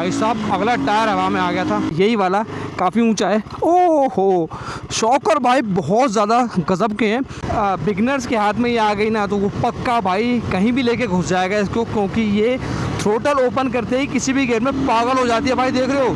भाई साहब अगला टायर हवा में आ गया था, यही वाला काफ़ी ऊंचा है। ओहो शॉकर भाई बहुत ज़्यादा गजब के हैं। बिगनर्स के हाथ में ये आ गई ना तो वो पक्का भाई कहीं भी लेके घुस जाएगा इसको, क्योंकि ये थ्रोटल ओपन करते ही किसी भी गियर में पागल हो जाती है भाई, देख रहे हो।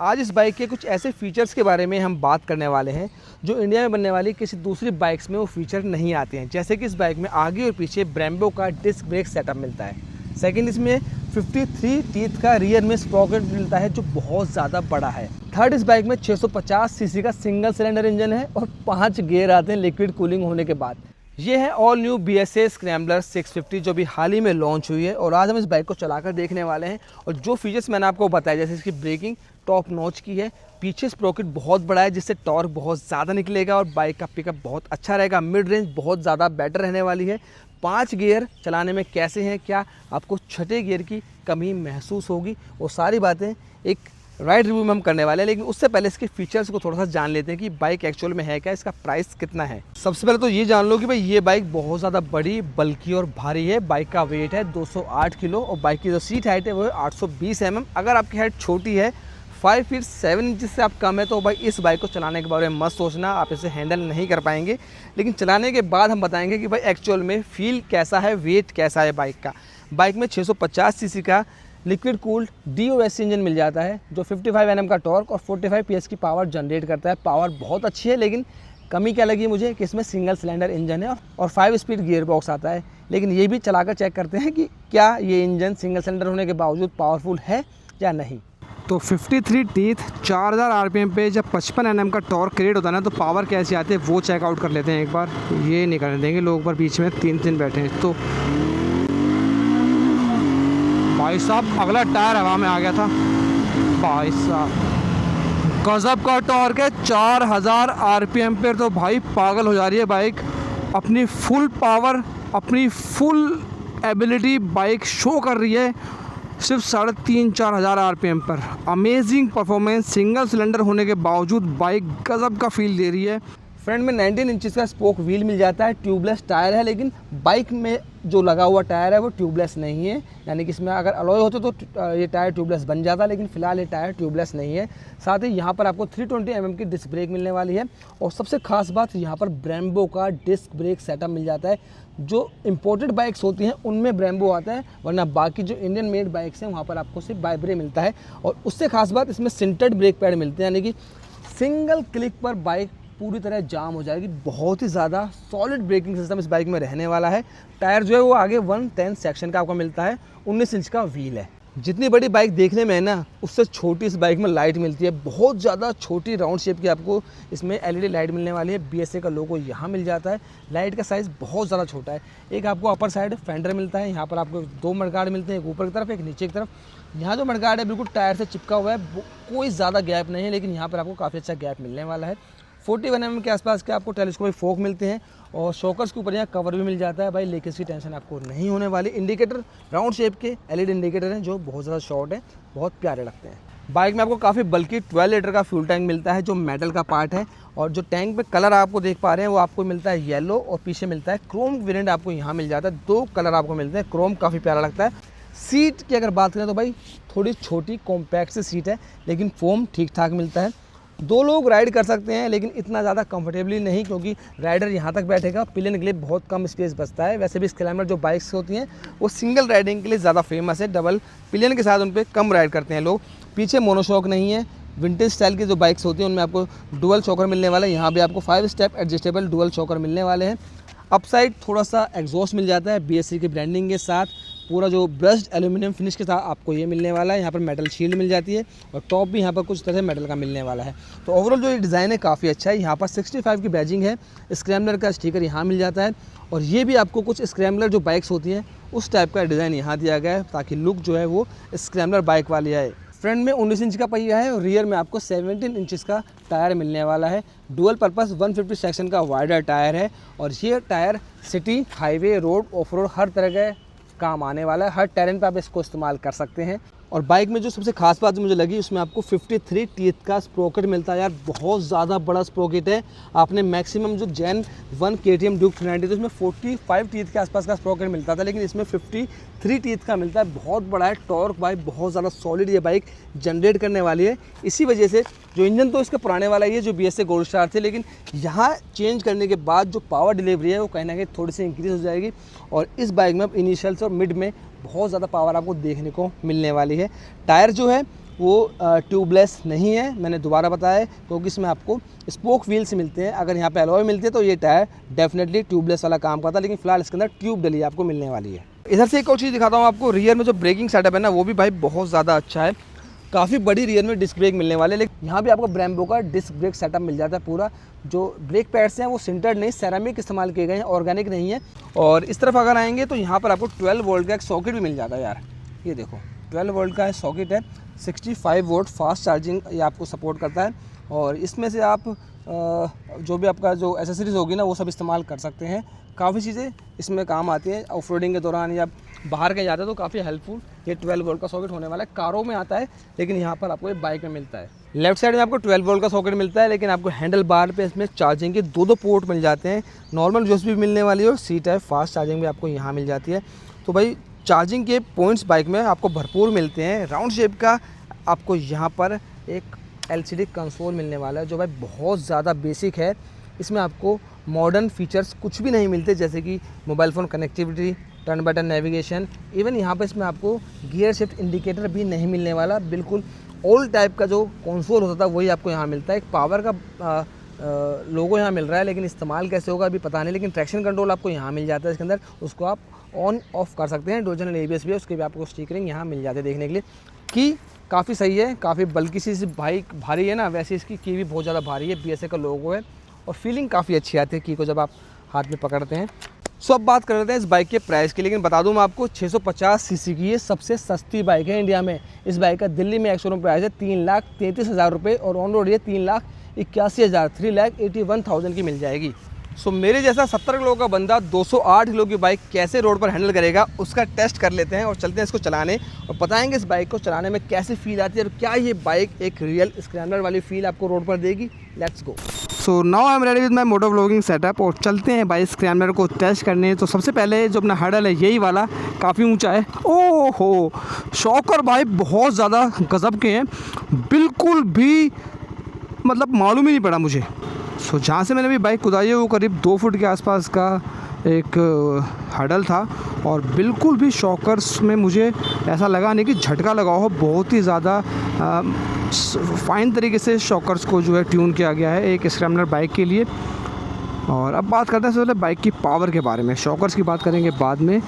आज इस बाइक के कुछ ऐसे फीचर्स के बारे में हम बात करने वाले हैं जो इंडिया में बनने वाली किसी दूसरी बाइक्स में वो फीचर नहीं आते हैं। जैसे कि इस बाइक में आगे और पीछे ब्रेम्बो का डिस्क ब्रेक सेटअप मिलता है। सेकंड, इसमें 53 टीथ का रियर में स्प्रॉकेट मिलता है जो बहुत ज़्यादा बड़ा है। थर्ड, इस बाइक में 650 सीसी का सिंगल सिलेंडर इंजन है और 5 गियर आते हैं लिक्विड कूलिंग होने के बाद। ये है ऑल न्यू BSA स्क्रैम्बलर 650 जो भी हाल ही में लॉन्च हुई है और आज हम इस बाइक को चलाकर देखने वाले हैं। और जो फीचर्स मैंने आपको बताया, जैसे इसकी ब्रेकिंग टॉप नॉच की है, पीछे स्प्रॉकेट बहुत बड़ा है जिससे टॉर्क बहुत ज़्यादा निकलेगा और बाइक का पिकअप बहुत अच्छा रहेगा। मिड रेंज बहुत ज़्यादा बेटर रहने वाली है। 5 गियर चलाने में कैसे हैं, क्या आपको छठे गियर की कमी महसूस होगी, वो सारी बातें एक राइड रिव्यू में हम करने वाले हैं। लेकिन उससे पहले इसके फीचर्स को थोड़ा सा जान लेते हैं कि बाइक एक्चुअल में है क्या, इसका प्राइस कितना है। सबसे पहले तो ये जान लो कि भाई ये बाइक बहुत ज़्यादा बड़ी, बल्कि और भारी है। बाइक का वेट है 208 किलो और बाइक की जो सीट हाइट है वो है 820 mm। अगर आपकी हाइट छोटी है 5 फीट 7 इंच से आप कम है तो भाई इस बाइक को चलाने के बारे में मत सोचना, आप इसे हैंडल नहीं कर पाएंगे। लेकिन चलाने के बाद हम बताएंगे कि भाई एक्चुअल में फील कैसा है, वेट कैसा है बाइक का। बाइक में 650 सीसी का लिक्विड कूल्ड DOSC इंजन मिल जाता है जो 55 Nm का टॉर्क और 45 PS की पावर जनरेट करता है। पावर बहुत अच्छी है, लेकिन कमी क्या लगी मुझे कि इसमें सिंगल सिलेंडर इंजन है और 5 स्पीड गियर बॉक्स आता है। लेकिन ये भी चलाकर चेक करते हैं कि क्या ये इंजन सिंगल सिलेंडर होने के बावजूद पावरफुल है या नहीं। तो 53 टीथ 4000 RPM पे जब 55 Nm का टॉर्क क्रिएट होता है ना तो पावर कैसे आती है वो चेकआउट कर लेते हैं एक बार। ये नहीं करने देंगे लोग, पर बीच में 3 बैठे हैं। तो भाई साहब अगला टायर हवा में आ गया था। भाई साहब गजब का टॉर्क है 4000 RPM पे, तो भाई पागल हो जा रही है बाइक। अपनी फुल पावर, अपनी फुल एबिलिटी बाइक शो कर रही है सिर्फ 3,500-4 हज़ार RPM पर। अमेजिंग परफॉर्मेंस, सिंगल सिलेंडर होने के बावजूद बाइक गजब का फील दे रही है। फ्रंट में 19 इंचेस का स्पोक व्हील मिल जाता है, ट्यूबलेस टायर है। लेकिन बाइक में जो लगा हुआ टायर है वो ट्यूबलेस नहीं है, यानी कि इसमें अगर अलॉय होते तो ये टायर ट्यूबलेस बन जाता, लेकिन फिलहाल ये टायर ट्यूबलेस नहीं है। साथ ही यहाँ पर आपको 320 mm की डिस्क ब्रेक मिलने वाली है और सबसे खास बात यहाँ पर ब्रेम्बो का डिस्क ब्रेक सेटअप मिल जाता है। जो इम्पोर्टेड बाइक्स होती हैं उनमें ब्रेम्बो आता है, वरना बाकी जो इंडियन मेड बाइक्स हैं वहाँ पर आपको सिर्फ वाइब्रे मिलता है। और उससे खास बात इसमें सिंटेड ब्रेक पैड मिलते हैं, यानी कि सिंगल क्लिक पर बाइक पूरी तरह जाम हो जाएगी। बहुत ही ज़्यादा सॉलिड ब्रेकिंग सिस्टम इस बाइक में रहने वाला है। टायर जो है वो आगे 110 सेक्शन का आपको मिलता है, 19 इंच का व्हील है। जितनी बड़ी बाइक देखने में है ना, उससे छोटी इस बाइक में लाइट मिलती है। बहुत ज़्यादा छोटी राउंड शेप की आपको इसमें LED लाइट मिलने वाली है। BSA का लोगो यहाँ मिल जाता है। लाइट का साइज़ बहुत ज़्यादा छोटा है। एक आपको अपर साइड फेंडर मिलता है, यहाँ पर आपको 2 मडगार्ड मिलते हैं, एक ऊपर की तरफ एक नीचे की तरफ। यहाँ जो मडगार्ड है बिल्कुल टायर से चिपका हुआ है, कोई ज़्यादा गैप नहीं है, लेकिन यहाँ पर आपको काफ़ी अच्छा गैप मिलने वाला है। 41 mm के आसपास के आपको टेलीस्कोपिक फोक मिलते हैं और शॉकर्स के ऊपर यहाँ कवर भी मिल जाता है। भाई लीकेज की टेंशन आपको नहीं होने वाली। इंडिकेटर राउंड शेप के LED इंडिकेटर हैं जो बहुत ज़्यादा शॉर्ट है, बहुत प्यारे लगते हैं। बाइक में आपको काफ़ी बल्कि 12 लीटर का फ्यूल टैंक मिलता है जो मेटल का पार्ट है। और जो टैंक पे कलर आपको देख पा रहे हैं वो आपको मिलता है येलो और पीछे मिलता है क्रोम वेरिएंट आपको यहाँ मिल जाता है। 2 कलर आपको मिलते हैं, क्रोम काफ़ी प्यारा लगता है। सीट की अगर बात करें तो भाई थोड़ी छोटी कॉम्पैक्ट सी सीट है, लेकिन फोम ठीक ठाक मिलता है। 2 लोग राइड कर सकते हैं, लेकिन इतना ज़्यादा कंफर्टेबली नहीं, क्योंकि राइडर यहाँ तक बैठेगा। पिलियन के लिए बहुत कम स्पेस बचता है। वैसे भी स्क्रैम्बलर जो बाइक्स होती हैं वो सिंगल राइडिंग के लिए ज़्यादा फेमस है, डबल पिलियन के साथ उन पर कम राइड करते हैं लोग। पीछे मोनोशॉक नहीं है। विंटेज स्टाइल की जो बाइक्स होती हैं उनमें आपको डुअल शॉकर मिलने वाला है। यहाँ भी आपको 5 स्टेप एडजस्टेबल डुअल शॉकर मिलने वाले हैं। अपसाइड थोड़ा सा एग्जॉस्ट मिल जाता है BSA की ब्रांडिंग के साथ। पूरा जो ब्रश्ड एल्यूमिनियम फिनिश के साथ आपको ये मिलने वाला है। यहाँ पर मेटल शील्ड मिल जाती है और टॉप भी यहाँ पर कुछ तरह मेटल का मिलने वाला है। तो ओवरऑल जो ये डिज़ाइन है काफ़ी अच्छा है। यहाँ पर 65 की बैजिंग है। स्क्रैम्बलर का स्टिकर यहाँ मिल जाता है और ये भी आपको कुछ स्क्रैम्बलर जो बाइक्स होती हैं उस टाइप का डिज़ाइन यहाँ दिया गया है, ताकि लुक जो है वो स्क्रैम्बलर बाइक वाली आए। फ्रंट में 19 इंच का पहिया है और रियर में आपको 17 इंचेस का टायर मिलने वाला है। डुअल पर्पस 150 सेक्शन का वाइडर टायर है और ये tyre city, highway, road, off road हर तरह के काम आने वाला है। हर टेरेन पे आप इसको इस्तेमाल कर सकते हैं। और बाइक में जो सबसे खास बात मुझे लगी, उसमें आपको 53 टीथ का स्प्रोकेट मिलता है यार, बहुत ज़्यादा बड़ा स्प्रोकेट है। आपने मैक्सिमम जो जेन 1 KTM ड्यूक 390 तो उसमें 45 टीथ के आसपास का स्प्रोकेट मिलता था, लेकिन इसमें 53 टीथ का मिलता है। बहुत बड़ा है, टॉर्क बाइक बहुत ज़्यादा सॉलिड ये बाइक जनरेट करने वाली है। इसी वजह से जो इंजन तो इसका पुराने वाला ही है जो BSA गोल्ड स्टार थे, लेकिन यहाँ चेंज करने के बाद जो पावर डिलीवरी है वो कहीं ना कहीं थोड़ी सी इंक्रीज़ हो जाएगी। और इस बाइक में अब इनिशियल से और मिड में बहुत ज़्यादा पावर आपको देखने को मिलने वाली है। टायर जो है वो ट्यूबलेस नहीं है, मैंने दोबारा बताया, क्योंकि इसमें आपको स्पोक व्हील्स मिलते हैं। अगर यहाँ पे अलॉय मिलते हैं तो ये टायर डेफिनेटली ट्यूबलेस वाला काम करता है, लेकिन फिलहाल इसके अंदर ट्यूब डली आपको मिलने वाली है। इधर से एक और चीज़ दिखाता हूँ आपको, रियर में जो ब्रेकिंग सेटअप है ना वो भी भाई बहुत ज़्यादा अच्छा है। काफ़ी बड़ी रियर में डिस्क ब्रेक मिलने वाले, लेकिन यहाँ भी आपको ब्रेम्बो का डिस्क ब्रेक सेटअप मिल जाता है पूरा। जो ब्रेक पैड्स हैं वो सिंटर्ड नहीं, सेरामिक इस्तेमाल किए गए हैं, ऑर्गेनिक नहीं है। और इस तरफ अगर आएंगे तो यहाँ पर आपको 12 वोल्ट का एक सॉकेट भी मिल जाता है यार, ये देखो 12 वोल्ट का सॉकेट है, 65 वोल्ट फास्ट चार्जिंग ये आपको सपोर्ट करता है। और इसमें से आप जो भी आपका जो एसेसरीज़ होगी ना वो सब इस्तेमाल कर सकते हैं। काफ़ी चीज़ें इसमें काम आती हैं ऑफ रोडिंग के दौरान या बाहर कहीं जाते हैं तो काफ़ी हेल्पफुल ये 12 वोल्ट का सॉकेट होने वाला है। कारों में आता है लेकिन यहाँ पर आपको ये बाइक में मिलता है। लेफ्ट साइड में आपको 12 वोल्ट का सॉकेट मिलता है, लेकिन आपको हैंडल बार पे इसमें चार्जिंग के दो पोर्ट मिल जाते हैं। नॉर्मल यूएसबी भी मिलने वाली है और सी टाइप फास्ट चार्जिंग भी आपको यहाँ मिल जाती है। तो भाई चार्जिंग के पॉइंट्स बाइक में आपको भरपूर मिलते हैं। राउंड शेप का आपको यहाँ पर एक LCD कंसोल मिलने वाला है जो भाई बहुत ज़्यादा बेसिक है। इसमें आपको मॉडर्न फीचर्स कुछ भी नहीं मिलते, जैसे कि mobile phone connectivity, turn button navigation, even यहाँ पर इसमें आपको गियर शिफ्ट इंडिकेटर भी नहीं मिलने वाला। बिल्कुल ओल्ड टाइप का जो कंसोल होता था वही आपको यहाँ मिलता है। एक पावर का लोगो यहाँ मिल रहा है, लेकिन इस्तेमाल कैसे होगा अभी पता नहीं। लेकिन ट्रैक्शन कंट्रोल आपको यहाँ मिल जाता है इसके अंदर, उसको आप ऑन ऑफ कर सकते हैं। डोजन ABS भी है, उसके भी आपको स्टिकरिंग यहाँ मिल जाते हैं देखने के लिए। की काफ़ी सही है, काफ़ी बल्कि सी बाइक भारी है ना, वैसे इसकी की भी बहुत ज़्यादा भारी है। BSA का लोगो है और फीलिंग काफ़ी अच्छी आती है की को जब आप हाथ में पकड़ते हैं। सो अब बात कर लेते हैं इस बाइक के प्राइस की। लेकिन बता दूं मैं आपको 650 सीसी की ये सबसे सस्ती बाइक है इंडिया में। इस बाइक का दिल्ली में एक्स-शोरूम प्राइस है 3,33,000 रुपये और ऑन रोड ये 3,81,000 3,81,000 की मिल जाएगी। सो मेरे जैसा 70 किलो का बंदा 208 किलो की बाइक कैसे रोड पर हैंडल करेगा उसका टेस्ट कर लेते हैं और चलते हैं इसको चलाने और बताएंगे इस बाइक को चलाने में कैसी फील आती है और क्या ये बाइक एक रियल स्क्रैम्बलर वाली फील आपको रोड पर देगी। Let's go. So now I am ready with my moto vlogging setup और चलते हैं बाइक स्क्रैम्बलर को टेस्ट करने। तो सबसे पहले जो अपना हर्डल है यही वाला, काफ़ी ऊंचा है। ओहो, शॉकर भाई बहुत ज़्यादा गजब के हैं, बिल्कुल भी मतलब मालूम ही नहीं पड़ा मुझे। सो जहाँ से मैंने अभी बाइक कुदाई है वो करीब 2 फुट के आसपास का एक हर्डल था और बिल्कुल भी शॉकर्स में मुझे ऐसा लगा नहीं कि झटका लगा हो। बहुत ही ज़्यादा फाइन तरीके से शॉकर्स को जो है ट्यून किया गया है एक स्क्रैम्बलर बाइक के लिए। और अब बात करते हैं सबसे पहले बाइक की पावर के बारे में, शॉकर्स की बात करेंगे बाद में।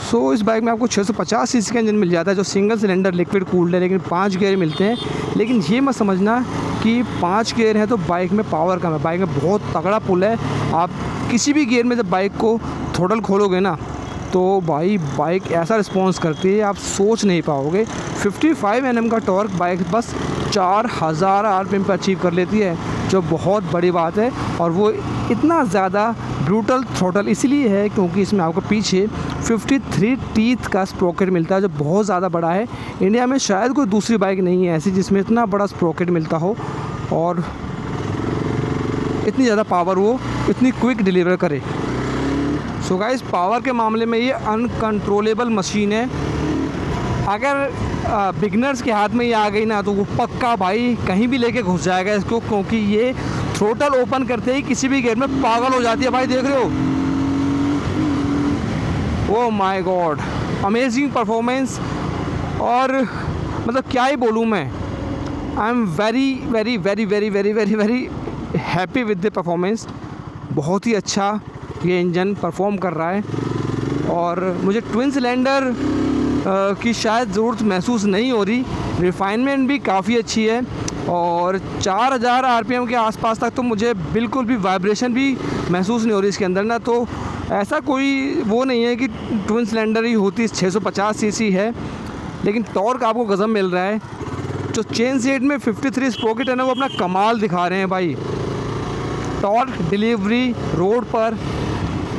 सो इस बाइक में आपको 650 सीसी का इंजन मिल जाता है जो सिंगल सिलेंडर लिक्विड कूल्ड है, लेकिन 5 गियर मिलते हैं। लेकिन ये मत समझना कि 5 गियर है तो बाइक में पावर कम है, बाइक में बहुत तगड़ा पुल है। आप किसी भी गियर में जब बाइक को थ्रोटल खोलोगे ना तो भाई बाइक ऐसा रिस्पॉन्स करती है आप सोच नहीं पाओगे। 55 Nm का टॉर्क बाइक बस 4000 RPM पर अचीव कर लेती है, जो बहुत बड़ी बात है। और वो इतना ज़्यादा ब्रूटल थ्रोटल इसलिए है क्योंकि इसमें आपको पीछे 53 टीथ का स्प्रोकेट मिलता है जो बहुत ज़्यादा बड़ा है। इंडिया में शायद कोई दूसरी बाइक नहीं है ऐसी जिसमें इतना बड़ा स्प्रोकेट मिलता हो और इतनी ज़्यादा पावर वो इतनी क्विक डिलीवर करे। सो गाइस, पावर के मामले में ये अनकंट्रोलेबल मशीन है। अगर बिगनर्स के हाथ में ये आ गई ना तो वो पक्का भाई कहीं भी लेके घुस जाएगा इसको, क्योंकि ये थ्रोटल ओपन करते ही किसी भी गियर में पागल हो जाती है भाई। देख रहे हो, oh my God, amazing performance. और मतलब क्या ही बोलूँ मैं, I am very very very very very very very happy with the performance. बहुत ही अच्छा ये इंजन परफॉर्म कर रहा है और मुझे ट्विन सिलेंडर की शायद ज़रूरत महसूस नहीं हो रही। रिफाइनमेंट भी काफ़ी अच्छी है और 4000 RPM के आसपास तक तो मुझे बिल्कुल भी वाइब्रेशन भी महसूस नहीं हो रही इसके अंदर ना। तो ऐसा कोई वो नहीं है कि ट्विन सिलेंडर ही होती 650 सीसी है, लेकिन टॉर्क आपको गज़ब मिल रहा है। जो चेन सेट में 53 स्प्रोकेट है ना वो अपना कमाल दिखा रहे हैं भाई। टॉर्क डिलीवरी रोड पर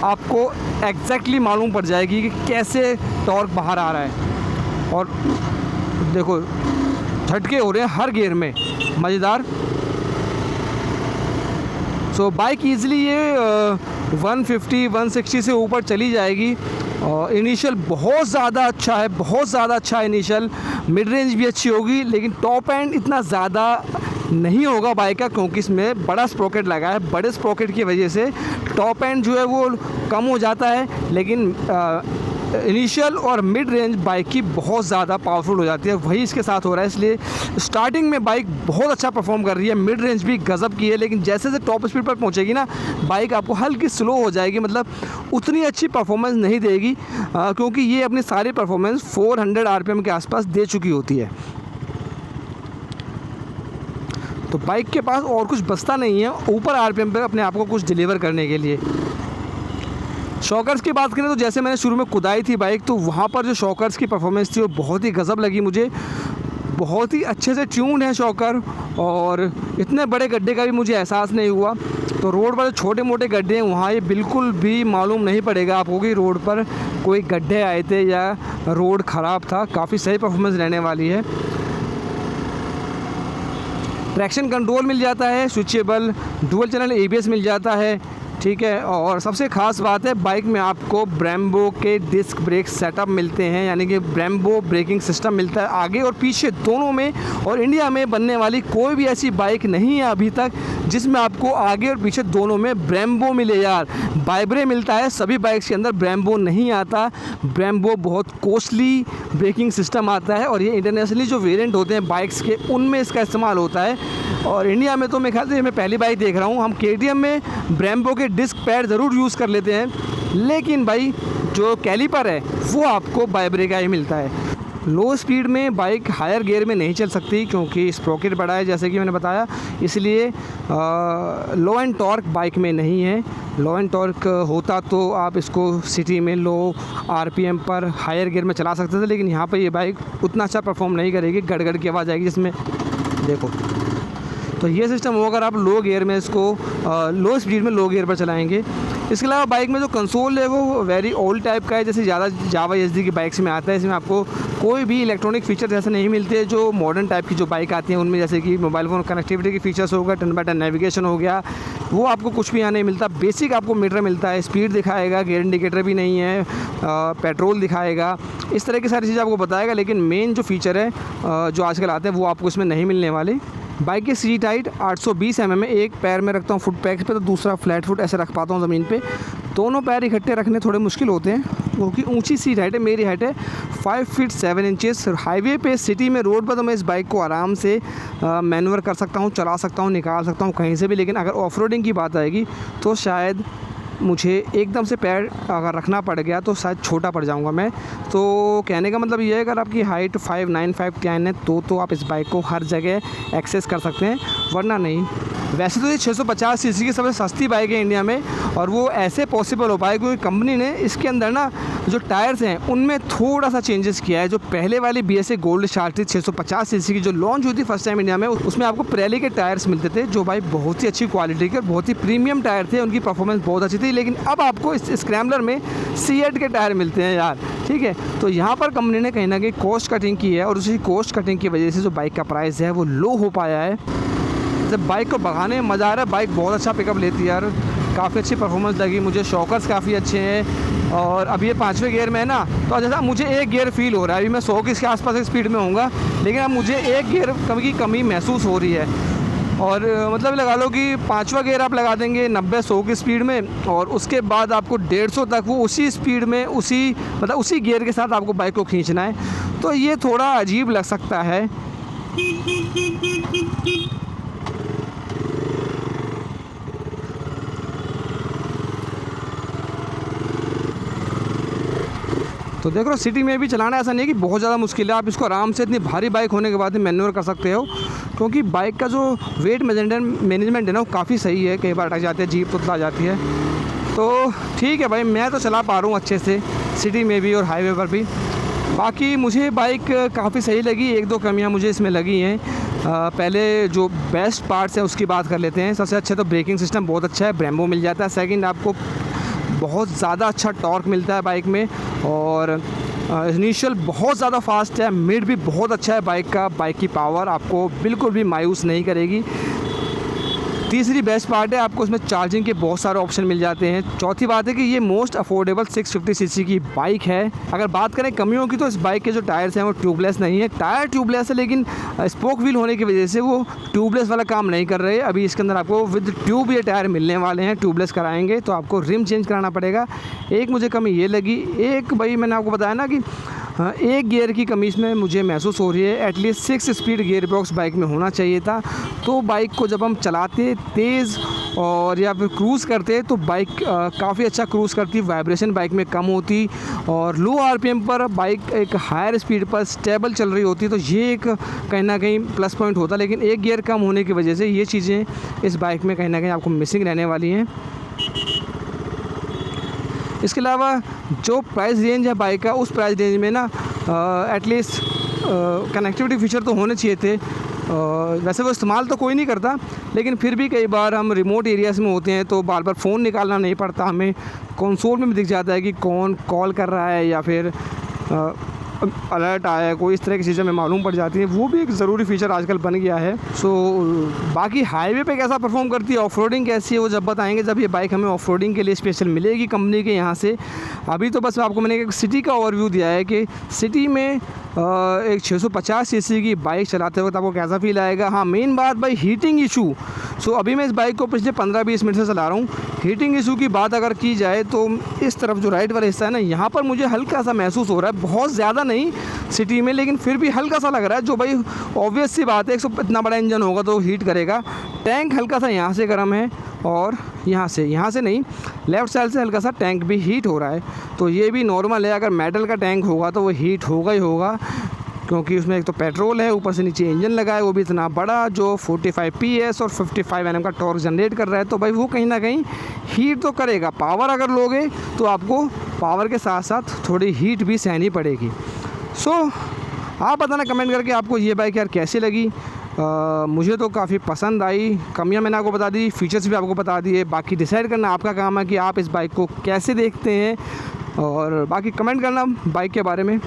आपको एग्जैक्टली मालूम पड़ जाएगी कि कैसे टॉर्क बाहर आ रहा है। और देखो झटके हो रहे हैं हर गियर में, मज़ेदार। सो बाइक ईज़िली ये 150-160 से ऊपर चली जाएगी। और इनिशियल बहुत ज़्यादा अच्छा है, बहुत ज़्यादा अच्छा है इनिशियल। मिड रेंज भी अच्छी होगी, लेकिन टॉप एंड इतना ज़्यादा नहीं होगा बाइक का, क्योंकि इसमें बड़ा स्प्रॉकेट लगा है। बड़े स्प्रॉकेट की वजह से टॉप एंड जो है वो कम हो जाता है, लेकिन इनिशियल और मिड रेंज बाइक की बहुत ज़्यादा पावरफुल हो जाती है। वही इसके साथ हो रहा है, इसलिए स्टार्टिंग में बाइक बहुत अच्छा परफॉर्म कर रही है, मिड रेंज भी गज़ब की है, लेकिन जैसे जैसे टॉप स्पीड पर पहुंचेगी ना बाइक आपको हल्की स्लो हो जाएगी, मतलब उतनी अच्छी परफॉर्मेंस नहीं देगी, क्योंकि ये अपनी सारी परफॉर्मेंस 400 RPM के आसपास दे चुकी होती है। तो बाइक के पास और कुछ बचता नहीं है ऊपर RPM पर अपने आप को कुछ डिलीवर करने के लिए। शॉकर्स की बात करें तो जैसे मैंने शुरू में कुदाई थी बाइक, तो वहाँ पर जो शॉकर्स की परफॉर्मेंस थी वो बहुत ही गज़ब लगी मुझे। बहुत ही अच्छे से ट्यून्ड है शॉकर, और इतने बड़े गड्ढे का भी मुझे एहसास नहीं हुआ। तो रोड पर जो छोटे मोटे गड्ढे हैं वहाँ ये बिल्कुल भी मालूम नहीं पड़ेगा आपको कि रोड पर कोई गड्ढे आए थे या रोड ख़राब था। काफ़ी सही परफॉर्मेंस रहने वाली है। ट्रैक्शन कंट्रोल मिल जाता है, स्विचेबल डुअल चैनल ABS मिल जाता है, ठीक है। और सबसे ख़ास बात है बाइक में आपको ब्रेम्बो के डिस्क ब्रेक सेटअप मिलते हैं, यानी कि ब्रेम्बो ब्रेकिंग सिस्टम मिलता है आगे और पीछे दोनों में। और इंडिया में बनने वाली कोई भी ऐसी बाइक नहीं है अभी तक जिसमें आपको आगे और पीछे दोनों में ब्रेम्बो मिले यार। वाइब्रे मिलता है, सभी बाइक्स के अंदर ब्रेम्बो नहीं आता। ब्रेम्बो बहुत कॉस्टली ब्रेकिंग सिस्टम आता है, और ये इंटरनेशनली जो वेरिएंट होते हैं बाइक्स के उनमें इसका इस्तेमाल होता है। और इंडिया में तो मेरे ख्याल से मैं पहली बाइक देख रहा हूँ। हम KTM में ब्रेम्बो के डिस्क पैड ज़रूर यूज़ कर लेते हैं, लेकिन भाई जो कैलिपर है वो आपको वाइब्रे का ही मिलता है। लो स्पीड में बाइक हायर गियर में नहीं चल सकती क्योंकि स्प्रॉकेट बड़ा है, जैसे कि मैंने बताया, इसलिए लो एंड टॉर्क बाइक में नहीं है। लो एंड टॉर्क होता तो आप इसको सिटी में लो RPM पर हायर गियर में चला सकते थे, लेकिन यहाँ पर ये बाइक उतना अच्छा परफॉर्म नहीं करेगी, गड़गड़ की आवाज़ आएगी जिसमें। देखो तो ये सिस्टम हो अगर आप लो गियर में इसको लो स्पीड में लो गियर पर चलाएंगे। इसके अलावा बाइक में जो कंसोल है वो वेरी ओल्ड टाइप का है, जैसे ज़्यादा जावा SD की बाइक्स में आता है। इसमें आपको कोई भी इलेक्ट्रॉनिक फीचर जैसे नहीं मिलते जो मॉडर्न टाइप की जो बाइक आती हैं उनमें, जैसे कि मोबाइल फ़ोन कनेक्टिविटी के फीचर्स हो गया, टर्न बाय टर्न नेविगेशन हो गया, वो आपको कुछ भी यहाँ नहीं मिलता। बेसिक आपको मीटर मिलता है, स्पीड दिखाएगा, गियर इंडिकेटर भी नहीं है, पेट्रोल दिखाएगा, इस तरह की सारी चीज़ें आपको बताएगा। लेकिन मेन जो फीचर है जो आजकल आते हैं वो आपको इसमें नहीं मिलने वाले। बाइक की सीट हाइट 820 mm है। एक पैर में रखता हूँ फुट पैक्स पे, तो दूसरा फ्लैट फुट ऐसे रख पाता हूँ ज़मीन पे। दोनों पैर इकट्ठे रखने थोड़े मुश्किल होते हैं क्योंकि ऊंची सीट हाइट है। मेरी हाइट है 5 फीट 7 इंचेस। हाईवे पे, सिटी में, रोड पर तो मैं इस बाइक को आराम से मैन्यूवर कर सकता हूँ, चला सकता हूँ, निकाल सकता हूँ कहीं से भी। लेकिन अगर ऑफ रोडिंग की बात आएगी तो शायद मुझे एकदम से पैर अगर रखना पड़ गया तो शायद छोटा पड़ जाऊंगा मैं। तो कहने का मतलब ये है अगर आपकी हाइट 5'9" है तो आप इस बाइक को हर जगह एक्सेस कर सकते हैं, वरना नहीं। वैसे तो ये 650 सीसी की सबसे सस्ती बाइक है इंडिया में, और वो ऐसे पॉसिबल हो पाए क्योंकि कंपनी ने इसके अंदर ना जो टायर्स हैं उनमें थोड़ा सा चेंजेस किया है। जो पहले वाली BSA गोल्ड स्टार थी 650 सीसी की जो लॉन्च हुई थी फर्स्ट टाइम इंडिया में, उसमें आपको Pirelli के टायर्स मिलते थे जो भाई बहुत ही अच्छी क्वालिटी के, बहुत ही प्रीमियम टायर थे, उनकी परफॉर्मेंस बहुत अच्छी थी। लेकिन अब आपको इस स्क्रैम्बलर में CEAT के टायर मिलते हैं यार, ठीक है। तो यहाँ पर कंपनी ने कहीं ना कहीं कॉस्ट कटिंग की है, और उसी कॉस्ट कटिंग की वजह से जो बाइक का प्राइस है वो लो हो पाया है। जब बाइक को भगाने में मज़ा आ रहा है, बाइक बहुत अच्छा पिकअप लेती है यार, काफ़ी अच्छी परफॉर्मेंस लगी मुझे। शॉकर्स काफ़ी अच्छे हैं, और अब ये 5वें गियर में है ना, तो जैसा मुझे एक गियर फील हो रहा है। अभी मैं 100 के आसपास की स्पीड में होऊंगा, लेकिन अब मुझे एक गियर की कमी महसूस हो रही है। और मतलब लगा लो कि 5वां गियर आप लगा देंगे 90-100 की स्पीड में, और उसके बाद आपको 150 तक वो उसी स्पीड में उसी गियर के साथ आपको बाइक को खींचना है। तो ये थोड़ा अजीब लग सकता है। तो देख लो सिटी में भी चलाना ऐसा नहीं है कि बहुत ज़्यादा मुश्किल है। आप इसको आराम से इतनी भारी बाइक होने के बाद भी मैन्यूवर कर सकते हो, क्योंकि बाइक का जो वेट मैनेजमेंट है ना वो काफ़ी सही है। कई बार अटक जाते हैं, जीप तो आ जाती है। तो ठीक है भाई, मैं तो चला पा रहा हूँ अच्छे से सिटी में भी और हाईवे पर भी। बाकी मुझे बाइक काफ़ी सही लगी, 1-2 कमियाँ मुझे इसमें लगी हैं। पहले जो बेस्ट पार्ट्स हैं उसकी बात कर लेते हैं। सबसे अच्छा तो ब्रेकिंग सिस्टम बहुत अच्छा है, ब्रेम्बो मिल जाता है। सेकंड, आपको बहुत ज़्यादा अच्छा टॉर्क मिलता है बाइक में, और इनिशियल बहुत ज़्यादा फास्ट है, मिड भी बहुत अच्छा है बाइक का। बाइक की पावर आपको बिल्कुल भी मायूस नहीं करेगी। तीसरी बेस्ट पार्ट है, आपको इसमें चार्जिंग के बहुत सारे ऑप्शन मिल जाते हैं। चौथी बात है कि ये मोस्ट अफोर्डेबल 650 सीसी की बाइक है। अगर बात करें कमियों की तो इस बाइक के जो टायर्स हैं वो ट्यूबलेस नहीं है। टायर ट्यूबलेस है लेकिन स्पोक व्हील होने की वजह से वो ट्यूबलेस वाला काम नहीं कर रहे। अभी इसके अंदर आपको विद ट्यूब ये टायर मिलने वाले हैं। ट्यूबलेस कराएंगे तो आपको रिम चेंज कराना पड़ेगा। एक मुझे कमी ये लगी, एक भाई मैंने आपको बताया ना कि एक गियर की कमी इसमें मुझे महसूस हो रही है। At least 6 speed gear box bike में होना चाहिए था। तो बाइक को जब हम चलाते तेज़ और या फिर क्रूज़ करते तो बाइक काफ़ी अच्छा क्रूज़ करती, वाइब्रेशन बाइक में कम होती और लो आरपीएम पर बाइक एक हायर स्पीड पर स्टेबल चल रही होती। तो ये एक कहीं ना कहीं प्लस पॉइंट होता। लेकिन एक गियर कम होने की वजह से ये चीज़ें इस बाइक में कहीं ना कहीं आपको मिसिंग रहने वाली हैं। इसके अलावा जो प्राइस रेंज है बाइक का, उस प्राइस रेंज में ना एटलीस्ट कनेक्टिविटी फीचर तो होने चाहिए थे। वैसे वो इस्तेमाल तो कोई नहीं करता, लेकिन फिर भी कई बार हम रिमोट एरियाज़ में होते हैं तो बार बार फ़ोन निकालना नहीं पड़ता। हमें कंसोल में भी दिख जाता है कि कौन कॉल कर रहा है या फिर अलर्ट आया है, कोई इस तरह की चीज़ें हमें मालूम पड़ जाती हैं। वो भी एक ज़रूरी फ़ीचर आजकल बन गया है। सो बाकी हाईवे पे कैसा परफॉर्म करती है, ऑफ रोडिंग कैसी है, वो जब बताएंगे जब ये बाइक हमें ऑफ रोडिंग के लिए स्पेशल मिलेगी कंपनी के यहाँ से। अभी तो बस आपको मैंने एक सिटी का ओवरव्यू दिया है कि सिटी में एक 650 सीसी की बाइक चलाते वक्त आपको कैसा फील आएगा। हाँ, मेन बात भाई हीटिंग इशू। सो अभी मैं इस बाइक को पिछले 15-20 मिनट से चला रहा हूँ। हीटिंग इशू की बात अगर की जाए तो इस तरफ जो राइट वाला हिस्सा है ना, यहाँ पर मुझे हल्का सा महसूस हो रहा है, बहुत ज़्यादा नहीं सिटी में, लेकिन फिर भी हल्का सा लग रहा है। जो भाई ऑब्वियस सी बात है, इतना बड़ा इंजन होगा तो हीट करेगा। टैंक हल्का सा यहाँ से गर्म है और यहाँ से नहीं, लेफ़्ट साइड से हल्का सा टैंक भी हीट हो रहा है। तो ये भी नॉर्मल है। अगर मेटल का टैंक होगा तो वो हीट होगा ही होगा, क्योंकि उसमें एक तो पेट्रोल है, ऊपर से नीचे इंजन लगा है, वो भी इतना बड़ा जो 45 PS और 55 Nm का टॉर्क जनरेट कर रहा है। तो भाई वो कहीं ना कहीं हीट तो करेगा। पावर अगर लोगे तो आपको पावर के साथ साथ थोड़ी हीट भी सहनी पड़ेगी। सो आप बताना कमेंट करके आपको ये बाइक यार कैसी लगी। मुझे तो काफ़ी पसंद आई। कमियां मैंने आपको बता दी, फीचर्स भी आपको बता दिए। बाकी डिसाइड करना आपका काम है कि आप इस बाइक को कैसे देखते हैं, और बाकी कमेंट करना बाइक के बारे में।